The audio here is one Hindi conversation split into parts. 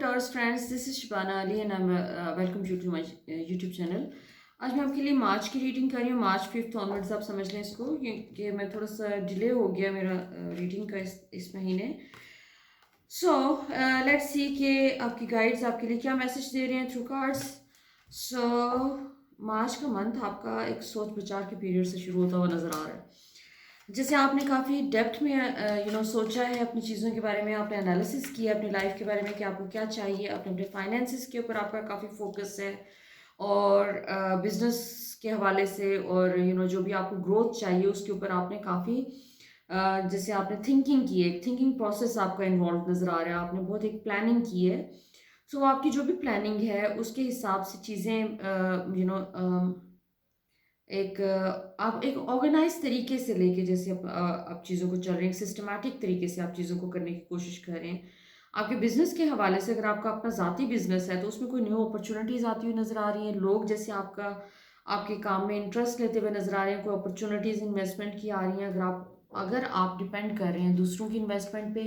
Taurus friends, this is Shibana Ali and I'm welcome you to my YouTube channel. आज मैं आपके लिए मार्च की रीडिंग कर रही हूँ। मार्च 5 ऑनवर्ड्स आप समझ लें इसको कि मैं थोड़ा सा डिले हो गया मेरा रीडिंग का इस महीने। सो लेट्स सी कि आपकी गाइड्स आपके लिए क्या मैसेज दे रहे हैं थ्रू कार्ड्स। सो मार्च का मंथ आपका एक सोच विचार के पीरियड से शुरू होता हुआ नज़र आ रहा है। जैसे आपने काफ़ी डेप्थ में सोचा है अपनी चीज़ों के बारे में, आपने एनालिसिस किया अपनी लाइफ के बारे में कि आपको क्या चाहिए, आपने अपने फाइनेंसिस के ऊपर आपका काफ़ी फोकस है और बिजनेस के हवाले से और जो भी आपको ग्रोथ चाहिए उसके ऊपर आपने काफ़ी जैसे आपने थिंकिंग की है, एक थिंकिंग प्रोसेस आपका इन्वॉल्व नज़र आ रहा है, आपने बहुत एक प्लानिंग की है। सो आपकी जो भी प्लानिंग है उसके हिसाब से चीज़ें आप एक ऑर्गेनाइज तरीके से लेके जैसे आप चीज़ों को चल रहे हैं, सिस्टमैटिक तरीके से आप चीज़ों को करने की कोशिश कर रहे हैं। आपके बिजनेस के हवाले से अगर आपका अपना ज़ाती बिजनेस है तो उसमें कोई न्यू अपॉर्चुनिटीज़ आती हुई नज़र आ रही हैं, लोग जैसे आपके काम में इंटरेस्ट लेते हुए नज़र आ रहे हैं, कोई अपॉर्चुनिटीज़ इन्वेस्टमेंट की आ रही हैं। अगर आप डिपेंड कर रहे हैं दूसरों की इन्वेस्टमेंट पे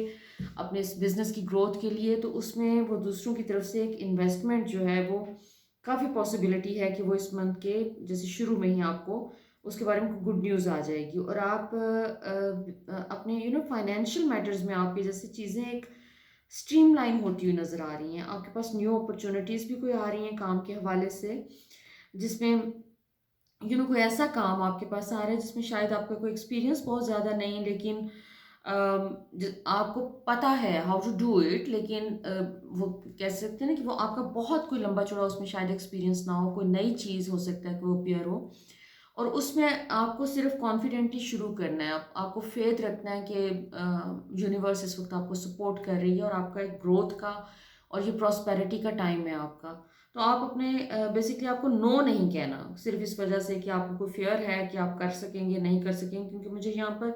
अपने इस बिज़नेस की ग्रोथ के लिए, तो उसमें वो दूसरों की तरफ से एक इन्वेस्टमेंट जो है वो काफ़ी पॉसिबिलिटी है कि वो इस मंथ के जैसे शुरू में ही आपको उसके बारे में गुड न्यूज़ आ जाएगी और आप अपने फाइनेंशियल मैटर्स में आपकी जैसे चीज़ें एक स्ट्रीमलाइन होती हुई नज़र आ रही हैं। आपके पास न्यू अपॉर्चुनिटीज़ भी कोई आ रही हैं काम के हवाले से, जिसमें कोई ऐसा काम आपके पास आ रहा है जिसमें शायद आपका कोई एक्सपीरियंस बहुत ज़्यादा नहीं, लेकिन आपको पता है हाउ टू डू इट, लेकिन वो कह सकते हैं ना कि वो आपका बहुत कोई लंबा चौड़ा उसमें शायद एक्सपीरियंस ना हो, कोई नई चीज़ हो सकता है कि वो अपीयर हो और उसमें आपको सिर्फ कॉन्फिडेंटली शुरू करना है। आपको फेथ रखना है कि यूनिवर्स इस वक्त आपको सपोर्ट कर रही है और आपका एक ग्रोथ का और ये प्रॉस्पेरिटी का टाइम है आपका। तो आप अपने बेसिकली आपको नो नहीं कहना सिर्फ इस वजह से कि आपको कोई फियर है कि आप कर सकेंगे नहीं कर सकेंगे, क्योंकि मुझे यहाँ पर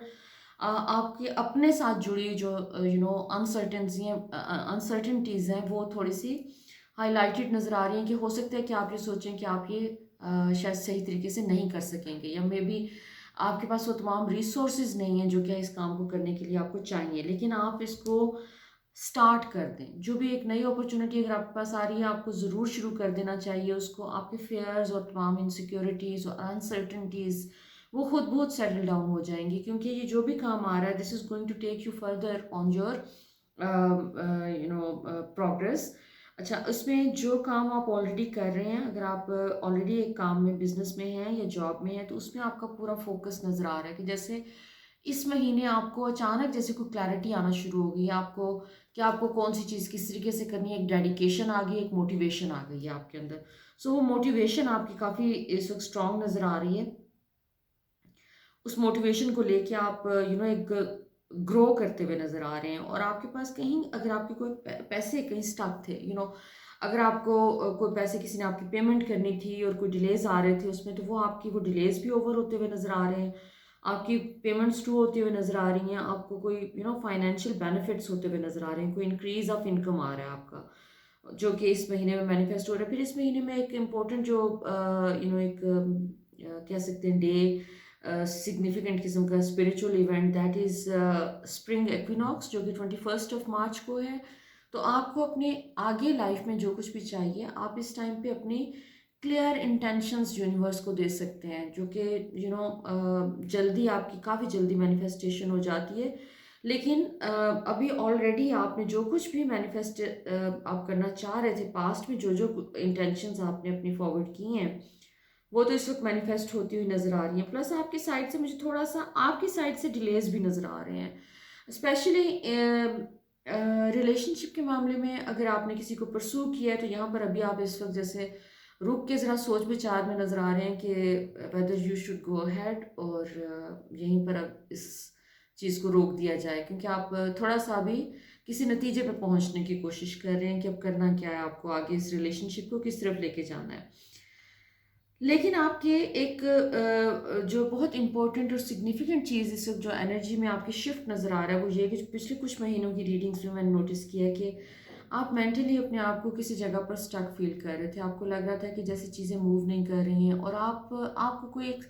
आपके अपने साथ जुड़ी जो अनसर्टेनिटीज़ हैं वो थोड़ी सी हाईलाइटेड नज़र आ रही हैं कि हो सकता है कि आप ये सोचें कि आप ये शायद सही तरीके से नहीं कर सकेंगे या मे बी आपके पास वो तमाम रिसोर्सेज नहीं हैं जो कि इस काम को करने के लिए आपको चाहिए, लेकिन आप इसको स्टार्ट कर दें। जो भी एक नई अपॉर्चुनिटी अगर आपके पास आ रही है आपको ज़रूर शुरू कर देना चाहिए उसको। आपके फेयर्स और तमाम इनसिक्योरिटीज़ और अनसर्टनिटीज़ वो खुद बहुत सेटल डाउन हो जाएंगी, क्योंकि ये जो भी काम आ रहा है this is going to take you further on your progress. अच्छा, उसमें जो काम आप ऑलरेडी कर रहे हैं, अगर आप ऑलरेडी एक काम में बिजनेस में हैं या जॉब में हैं तो उसमें आपका पूरा फोकस नज़र आ रहा है कि जैसे इस महीने आपको अचानक जैसे कोई क्लैरिटी आना शुरू हो गई है आपको कि आपको कौन सी चीज़ किस तरीके से करनी है, एक डेडिकेशन आ गई, एक मोटिवेशन आ गई है आपके अंदर। सो वो मोटिवेशन आपकी काफ़ी इस वक्त स्ट्रांग नज़र आ रही है। उस मोटिवेशन को लेके आप एक ग्रो करते हुए नज़र आ रहे हैं और आपके पास कहीं अगर आपके कोई पैसे कहीं स्टक थे, अगर आपको कोई पैसे किसी ने आपकी पेमेंट करनी थी और कोई डिलेज आ रहे थे उसमें, तो वो डिलेज भी ओवर होते हुए नज़र आ रहे हैं, आपकी पेमेंट्स टू होती हुई नज़र आ रही हैं, आपको कोई फाइनेंशियल बेनिफिट्स होते हुए नज़र आ रहे हैं, कोई इंक्रीज ऑफ इनकम आ रहा है आपका जो कि इस महीने में मैनिफेस्ट हो रहा है। फिर इस महीने में एक इम्पोर्टेंट जो एक कह सकते हैं डे सिग्निफिकेंट किस्म का spiritual event, that is spring equinox जो कि 21 मार्च को है। तो आपको अपने आगे लाइफ में जो कुछ भी चाहिए आप इस टाइम पे अपनी क्लियर इंटेंशंस यूनिवर्स को दे सकते हैं, जो कि जल्दी आपकी काफ़ी जल्दी मैनिफेस्टेशन हो जाती है। लेकिन अभी ऑलरेडी आपने जो कुछ भी मैनिफेस्ट आप करना चाह रहे थे पास्ट में, जो जो इंटेंशंस आपने अपनी फॉरवर्ड की हैं वो तो इस वक्त मैनिफेस्ट होती हुई नज़र आ रही है। प्लस आपकी साइड से मुझे थोड़ा सा आपकी साइड से डिलेज भी नज़र आ रहे हैं, स्पेशली रिलेशनशिप के मामले में। अगर आपने किसी को परसू किया है तो यहाँ पर अभी आप इस वक्त जैसे रुक के ज़रा सोच विचार में नज़र आ रहे हैं कि whether you should go ahead और यहीं पर अब इस चीज़ को रोक दिया जाए, क्योंकि आप थोड़ा सा अभी किसी नतीजे पर पहुंचने की कोशिश कर रहे हैं कि अब करना क्या है, आपको आगे इस रिलेशनशिप को किस तरफ लेके जाना है। लेकिन आपके एक जो बहुत इंपॉर्टेंट और सिग्निफिकेंट चीज़ इस वक्त जो एनर्जी में आपकी शिफ्ट नज़र आ रहा है वो ये कि पिछले कुछ महीनों की रीडिंग्स में मैंने नोटिस किया है कि आप मेंटली अपने आप को किसी जगह पर स्टक फील कर रहे थे। आपको लग रहा था कि जैसे चीज़ें मूव नहीं कर रही हैं और आपको कोई एक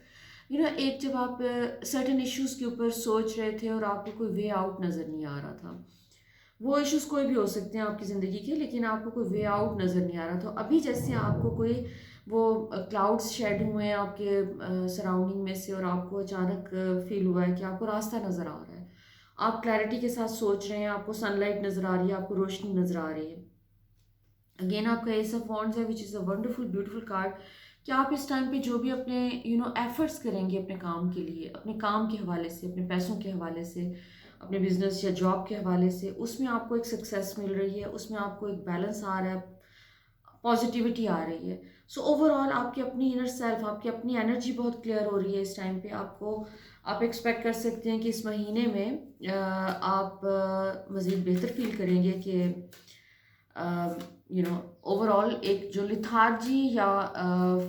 एक जब आप सर्टेन इश्यूज़ के ऊपर सोच रहे थे और आपको कोई वे आउट नज़र नहीं आ रहा था। वो इश्यूज़ कोई भी हो सकते हैं आपकी ज़िंदगी के, लेकिन आपको कोई वे आउट नज़र नहीं आ रहा। तो अभी जैसे आपको कोई वो क्लाउड्स शेड हुए हैं आपके सराउंडिंग में से और आपको अचानक फ़ील हुआ है कि आपको रास्ता नज़र आ रहा है। आप क्लैरिटी के साथ सोच रहे हैं, आपको सनलाइट नज़र आ रही है, आपको रोशनी नज़र आ रही है। अगेन आपका एस ऑफ वॉन्ड्स है which is a wonderful beautiful card कि आप इस टाइम पे जो भी अपने एफर्ट्स करेंगे अपने काम के लिए, अपने काम के हवाले से, अपने पैसों के हवाले से, अपने बिजनेस या जॉब के हवाले से, उसमें आपको एक सक्सेस मिल रही है, उसमें आपको एक बैलेंस आ रहा है, पॉजिटिविटी आ रही है। सो ओवरऑल आपकी अपनी इनर सेल्फ, आपकी अपनी एनर्जी बहुत क्लियर हो रही है इस टाइम पे। आपको आप एक्सपेक्ट कर सकते हैं कि इस महीने में आप मज़ीद बेहतर फील करेंगे कि ओवरऑल एक जो लिथार्जी या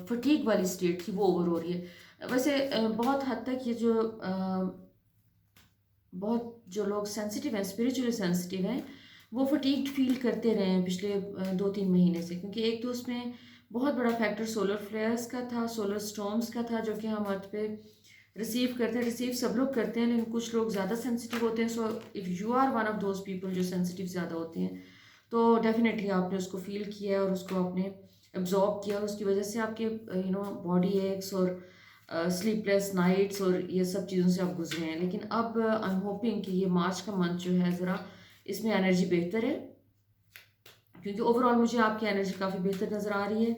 फटीग वाली स्टेट थी वो ओवर हो रही है। वैसे बहुत हद तक ये जो बहुत जो लोग सेंसिटिव हैं, स्पिरिचुअली सेंसिटिव हैं, वो फटीग्ड फील करते रहे हैं पिछले 2-3 महीने से, क्योंकि एक तो उसमें बहुत बड़ा फैक्टर सोलर फ्लेयर्स का था, सोलर स्टॉर्म्स का था, जो कि हम अर्थ पे रिसीव करते हैं। रिसीव सब लोग करते हैं, लेकिन कुछ लोग ज़्यादा सेंसिटिव होते हैं। So if you are one of those people जो सेंसिटिव ज़्यादा होते हैं, तो डेफिनेटली आपने उसको फील किया है और उसको आपने एब्जॉर्ब किया, और उसकी वजह से आपके बॉडी एक्स और स्लीपलेस नाइट्स और ये सब चीज़ों से आप गुजरे हैं। लेकिन अब आई एम होपिंग कि ये मार्च का मंथ जो है ज़रा इसमें एनर्जी बेहतर है, क्योंकि ओवरऑल मुझे आपकी एनर्जी काफ़ी बेहतर नज़र आ रही है।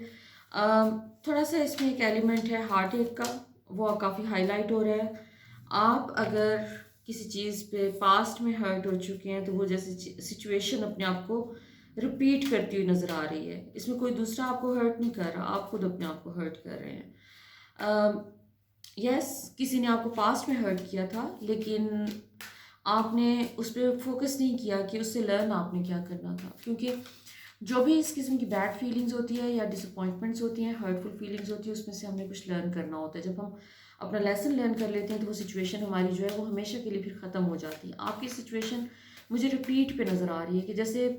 थोड़ा सा इसमें एक एलिमेंट है हार्ट एक का, वो काफ़ी हाईलाइट हो रहा है। आप अगर किसी चीज़ पे पास्ट में हर्ट हो चुके हैं, तो वो जैसे सिचुएशन अपने आप को रिपीट करती हुई नज़र आ रही है। इसमें कोई दूसरा आपको हर्ट नहीं कर रहा, आप खुद अपने आप को हर्ट कर रहे हैं। यस, किसी ने आपको पास्ट में हर्ट किया था, लेकिन आपने उस पर फोकस नहीं किया कि उससे लर्न आपने क्या करना था, क्योंकि जो भी इस किस्म की बैड फीलिंग्स होती है या डिसअपॉइंटमेंट्स होती हैं, हर्टफुल फीलिंग्स होती है, उसमें से हमने कुछ लर्न करना होता है। जब हम अपना लेसन लर्न कर लेते हैं, तो वो सिचुएशन हमारी जो है वो हमेशा के लिए फिर ख़त्म हो जाती है। आपकी सिचुएशन मुझे रिपीट पे नज़र आ रही है कि जैसे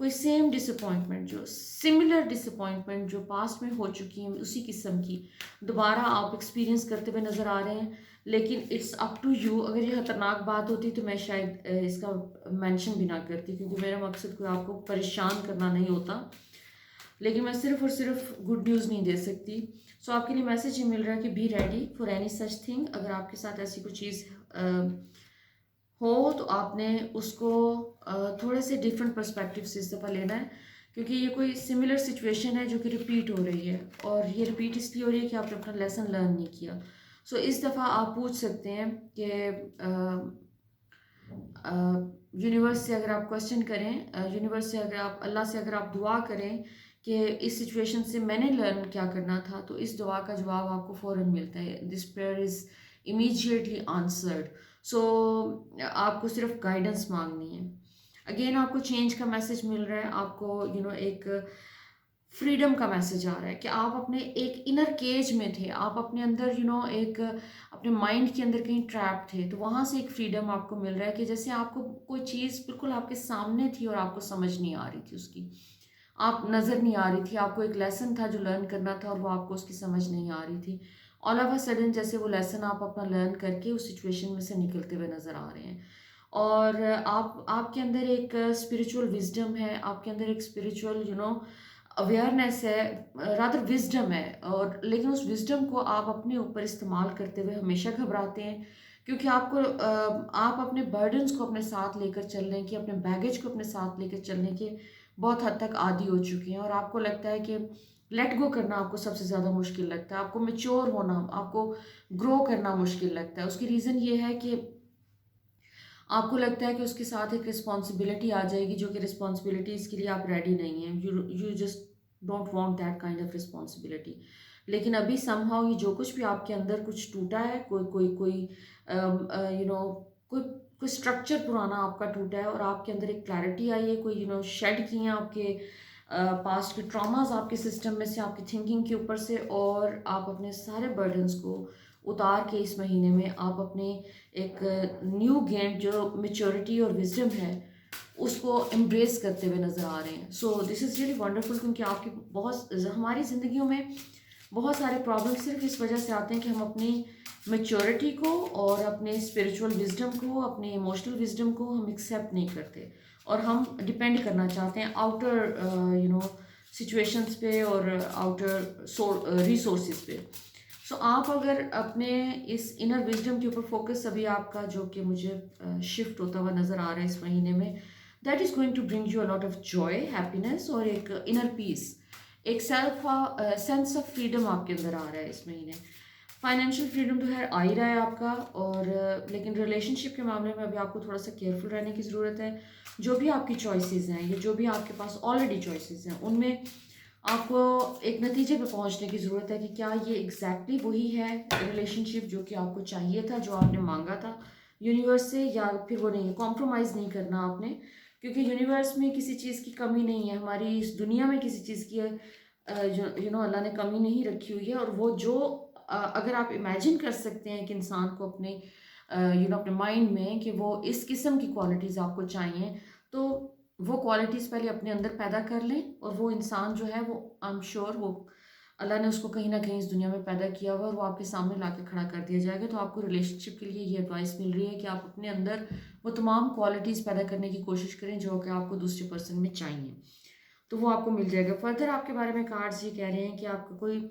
कोई सेम डिसअपॉइंटमेंट, जो सिमिलर डिसअपॉइंटमेंट जो पास्ट में हो चुकी है, उसी किस्म की दोबारा आप एक्सपीरियंस करते हुए नज़र आ रहे हैं। लेकिन इट्स अप टू यू। अगर ये ख़तरनाक बात होती तो मैं शायद इसका मेंशन भी ना करती, क्योंकि मेरा मकसद कोई आपको परेशान करना नहीं होता। लेकिन मैं सिर्फ और सिर्फ गुड न्यूज़ नहीं दे सकती। सो आपके लिए मैसेज ये मिल रहा है कि be ready for any such thing. अगर आपके साथ ऐसी कोई चीज़ हो, तो आपने उसको थोड़े से डिफरेंट पर्सपेक्टिव से इस दफ़ा लेना है, क्योंकि ये कोई सिमिलर सिचुएशन है जो कि रिपीट हो रही है, और ये रिपीट इसलिए हो रही है कि आपने अपना लेसन लर्न नहीं किया। सो इस दफ़ा आप पूछ सकते हैं कि यूनिवर्स से अगर आप क्वेश्चन करें, यूनिवर्स से अगर आप अल्लाह से अगर आप दुआ करें कि इस सिचुएशन से मैंने लर्न क्या करना था, तो इस दुआ का जवाब आपको फ़ौरन मिलता है। This prayer is immediately answered. So आपको सिर्फ गाइडेंस मांगनी है। अगेन आपको चेंज का मैसेज मिल रहा है, आपको एक फ्रीडम का मैसेज आ रहा है कि आप अपने एक इनर केज में थे, आप अपने अंदर एक अपने माइंड के अंदर कहीं ट्रैप थे, तो वहाँ से एक फ्रीडम आपको मिल रहा है कि जैसे आपको कोई चीज़ बिल्कुल आपके सामने थी और आपको समझ नहीं आ रही थी, उसकी आप नज़र नहीं आ रही थी, आपको एक लेसन था जो लर्न करना था और वो आपको उसकी समझ नहीं आ रही थी। ऑल ऑफ अ सडन जैसे वो लेसन आप अपना लर्न करके उस सिचुएशन में से निकलते हुए नज़र आ रहे हैं, और आपके अंदर एक स्पिरिचुअल विजडम है, आपके अंदर एक स्पिरिचुअल अवेयरनेस है, रादर विजडम है। और लेकिन उस विजडम को आप अपने ऊपर इस्तेमाल करते हुए हमेशा घबराते हैं, क्योंकि आप अपने बर्डन्स को अपने साथ लेकर चलने के, अपने बैगेज को अपने साथ लेकर चलने के बहुत हद तक आदी हो चुके हैं, और आपको लगता है कि लेट गो करना आपको सबसे ज़्यादा मुश्किल लगता है, आपको मेच्योर होना, आपको ग्रो करना मुश्किल लगता है। उसकी रीज़न ये है कि आपको लगता है कि उसके साथ एक रिस्पॉन्सिबिलिटी आ जाएगी, जो कि रिस्पॉन्सिबिलिटीज़ के लिए आप रेडी नहीं हैं। You just don't want that kind of responsibility. लेकिन अभी समहाउ ये जो कुछ भी आपके अंदर कुछ टूटा है, कोई कोई कोई यू नो कोई कोई स्ट्रक्चर पुराना आपका टूटा है, और आपके अंदर एक क्लैरिटी आई है, कोई शेड किए हैं आपके पास्ट के ट्रॉमास आपके सिस्टम में से, आपकी थिंकिंग के ऊपर से, और आप अपने सारे बर्डन्स को उतार के इस महीने में आप अपने एक न्यू गेम जो मेच्योरिटी और विजडम है उसको एम्ब्रेस करते हुए नज़र आ रहे हैं। So this is really wonderful, क्योंकि आपकी बहुत हमारी ज़िंदगियों में बहुत सारे प्रॉब्लम सिर्फ इस वजह से आते हैं कि हम अपनी मैच्योरिटी को और अपने स्पिरिचुअल विजडम को, अपने इमोशनल विजडम को हम एक्सेप्ट नहीं करते, और हम डिपेंड करना चाहते हैं आउटर सिचुएशंस पे और आउटर रिसोर्सेज पे। सो आप अगर अपने इस इनर विजडम के ऊपर फोकस अभी आपका जो कि मुझे शिफ्ट होता हुआ नज़र आ रहा है इस महीने में, that is going to bring you a lot of joy, happiness और एक इनर पीस, एक सेंस ऑफ फ्रीडम आपके अंदर आ रहा है इस महीने। फाइनेंशियल फ्रीडम तो खैर आ ही रहा है आपका, और लेकिन रिलेशनशिप के मामले में अभी आपको थोड़ा सा केयरफुल रहने की ज़रूरत है। जो भी आपकी चॉइसेस हैं या जो भी आपके पास ऑलरेडी चॉइसेस हैं, उनमें आपको एक नतीजे पे पहुंचने की ज़रूरत है कि क्या ये एग्जैक्टली वही है रिलेशनशिप जो कि आपको चाहिए था, जो आपने मांगा था यूनिवर्स से, या फिर वो नहीं है। कॉम्प्रोमाइज़ नहीं करना आपने, क्योंकि यूनिवर्स में किसी चीज़ की कमी नहीं है, हमारी इस दुनिया में किसी चीज़ की जो अल्लाह ने कमी नहीं रखी हुई है। और वो जो अगर आप इमेजिन कर सकते हैं कि इंसान को अपने अपने माइंड में कि वो इस किस्म की क्वालिटीज़ आपको चाहिए, तो वो क्वालिटीज़ पहले अपने अंदर पैदा कर लें, और वो इंसान जो है वो आई एम श्योर वो अल्लाह ने उसको कहीं ना कहीं इस दुनिया में पैदा किया हुआ, और वो आपके सामने ला के खड़ा कर दिया जाएगा। तो आपको रिलेशनशिप के लिए ये एडवाइस मिल रही है कि आप अपने अंदर वो तमाम क्वालिटीज़ पैदा करने की कोशिश करें जो कि आपको दूसरे पर्सन में चाहिए, तो वो आपको मिल जाएगा। फर्दर आपके बारे में कार्ड्स ये कह रहे हैं कि आपको कोई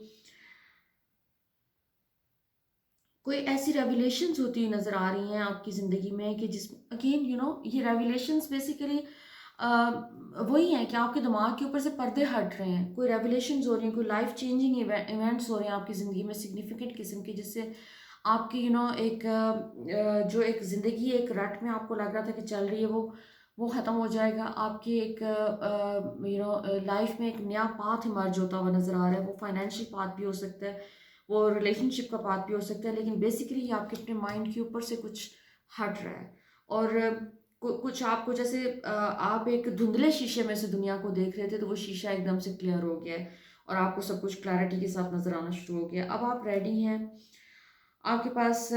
कोई ऐसी रेवलेशंस होती हुई नज़र आ रही हैं आपकी ज़िंदगी में कि जिस अगेन ये रेवलेशंस बेसिकली वही हैं कि आपके दिमाग के ऊपर से पर्दे हट रहे हैं, कोई रेवलेशंस हो रही हैं, कोई लाइफ चेंजिंग इवेंट्स हो रहे हैं आपकी ज़िंदगी में सिग्निफिकेंट किस्म की, जिससे आपकी एक जो एक ज़िंदगी एक रट में आपको लग रहा था कि चल रही है, वो ख़त्म हो जाएगा। आपकी एक लाइफ में एक नया पाथ इमर्ज होता हुआ नज़र आ रहा है। वो फाइनेंशियल पाथ भी हो सकता है, वो रिलेशनशिप का पाथ भी हो सकता है, लेकिन बेसिकली ये आपके अपने माइंड के ऊपर से कुछ हट रहा है। और कुछ आपको जैसे आप एक धुंधले शीशे में से दुनिया को देख रहे थे, तो वो शीशा एकदम से क्लियर हो गया है और आपको सब कुछ क्लैरिटी के साथ नजर आना शुरू हो गया। अब आप रेडी हैं, आपके पास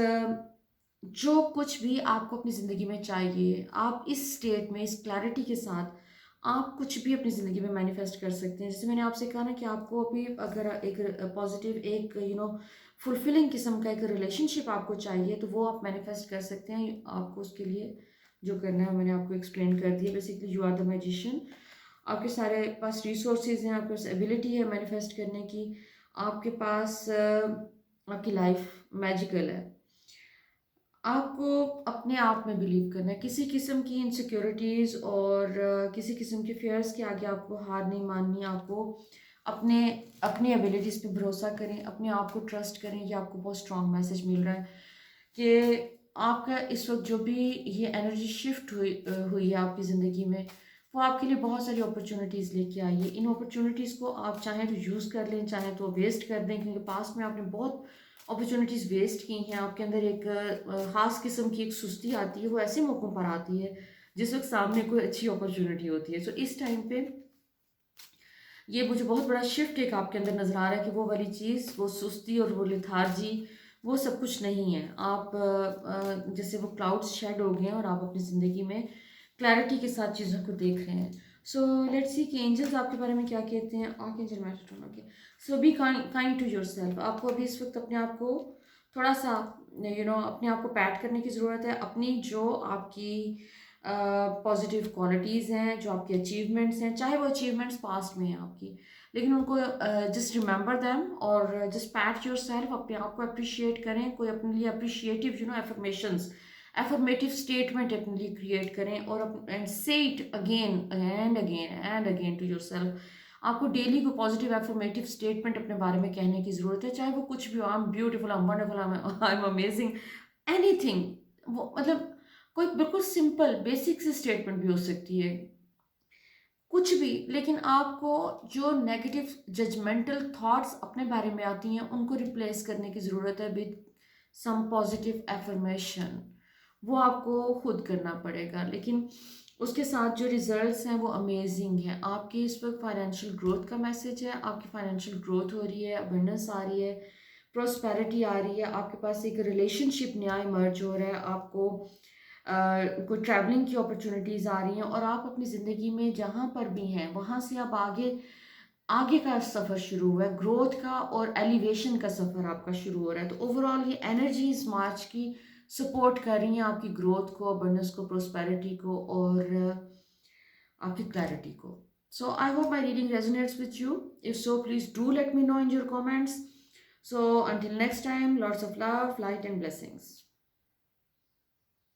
जो कुछ भी आपको अपनी ज़िंदगी में चाहिए, आप इस स्टेट में इस क्लैरिटी के साथ आप कुछ भी अपनी ज़िंदगी में मैनिफेस्ट कर सकते हैं। जैसे मैंने आपसे कहा ना कि आपको अभी अगर एक पॉजिटिव एक फुलफिलिंग किस्म का एक रिलेशनशिप आपको चाहिए, तो वो आप मैनिफेस्ट कर सकते हैं। आपको उसके लिए जो करना है मैंने आपको एक्सप्लेन कर दिया। Basically you are the magician, आपके सारे पास रिसोर्सेज हैं, आपके पास एबिलिटी है मैनिफेस्ट करने की, आपके पास आपकी लाइफ मैजिकल है। आपको अपने आप में बिलीव करना है, किसी किस्म की इनसिक्योरिटीज़ और किसी किस्म के फेयर्स के आगे आपको हार नहीं माननी। आपको अपने अपनी एबिलिटीज़ पे भरोसा करें, अपने आप को ट्रस्ट करें। ये आपको बहुत स्ट्रॉन्ग मैसेज मिल रहा है कि आपका इस वक्त जो भी ये एनर्जी शिफ्ट हुई है आपकी ज़िंदगी में, वो आपके लिए बहुत सारी अपॉर्चुनिटीज़ लेके आई है। इन अपॉर्चुनिटीज़ को आप चाहें तो यूज़ कर लें, चाहें तो वेस्ट कर दें, क्योंकि पास्ट में आपने बहुत अपॉर्चुनिटीज़ वेस्ट की हैं। आपके अंदर एक ख़ास किस्म की एक सुस्ती आती है, वो ऐसे मौक़ों पर आती है जिस वक्त सामने कोई अच्छी अपॉर्चुनिटी होती है। सो इस टाइम पे ये मुझे बहुत बड़ा शिफ्ट एक आपके अंदर नज़र आ रहा है कि वो वाली चीज़, वो सुस्ती और वो लेथार्जी, वो सब कुछ नहीं है। आप जैसे वो क्लाउड्स शेड हो गए हैं और आप अपनी ज़िंदगी में क्लैरिटी के साथ चीज़ों को देख रहे हैं। सो लेट्स सी कि एंजल्स आपके बारे में क्या कहते हैं। Archangel matter, okay. So be kind to yourself. आपको अभी इस वक्त अपने आप को थोड़ा सा अपने आप को पैट करने की ज़रूरत है। अपनी जो आपकी पॉजिटिव क्वालिटीज़ हैं, जो आपकी अचीवमेंट्स हैं, चाहे वो अचीवमेंट्स पास्ट में हैं आपकी, लेकिन उनको जस्ट रिमेंबर देम और जस्ट पैट योर सेल्फ। अपने आप को अप्रिशिएट करें, कोई अपने लिए अप्रिशिएटिव एफर्मेशंस, एफर्मेटिव स्टेटमेंट अपने लिए क्रिएट करें और and say it again and again and again to yourself. आपको डेली को पॉजिटिव एफर्मेटिव स्टेटमेंट अपने बारे में कहने की ज़रूरत है, चाहे वो कुछ भी हो। I am beautiful, I am wonderful, I am amazing, anything. वो मतलब कोई बिल्कुल सिंपल बेसिक सी स्टेटमेंट भी हो सकती है, कुछ भी। लेकिन आपको जो नेगेटिव जजमेंटल थॉट्स अपने बारे में आती हैं, उनको रिप्लेस करने की ज़रूरत है विद सम पॉजिटिव एफर्मेशन। वो आपको खुद करना पड़ेगा, लेकिन उसके साथ जो रिजल्ट्स हैं वो अमेजिंग हैं। आपकी इस वक्त फाइनेंशियल ग्रोथ का मैसेज है, आपकी फाइनेंशियल ग्रोथ हो रही है, अबंडेंस आ रही है, प्रोस्पेरिटी आ रही है, आपके पास एक रिलेशनशिप नया इमर्ज हो रहा है, आपको कोई ट्रैवलिंग की अपॉर्चुनिटीज़ आ रही हैं, और आप अपनी ज़िंदगी में जहाँ पर भी हैं वहाँ से आप आगे आगे का सफ़र शुरू हुआ है, ग्रोथ का और एलिवेशन का सफ़र आपका शुरू हो रहा है। तो ओवरऑल ये एनर्जीज मार्च की सपोर्ट कर रही हैं आपकी ग्रोथ को, अबंडेंस को, प्रोस्पेरिटी को और आपकी क्लैरिटी को। So I hope my reading resonates with you. If so please do let me know in your comments. So until next time, lots of love, light and blessings.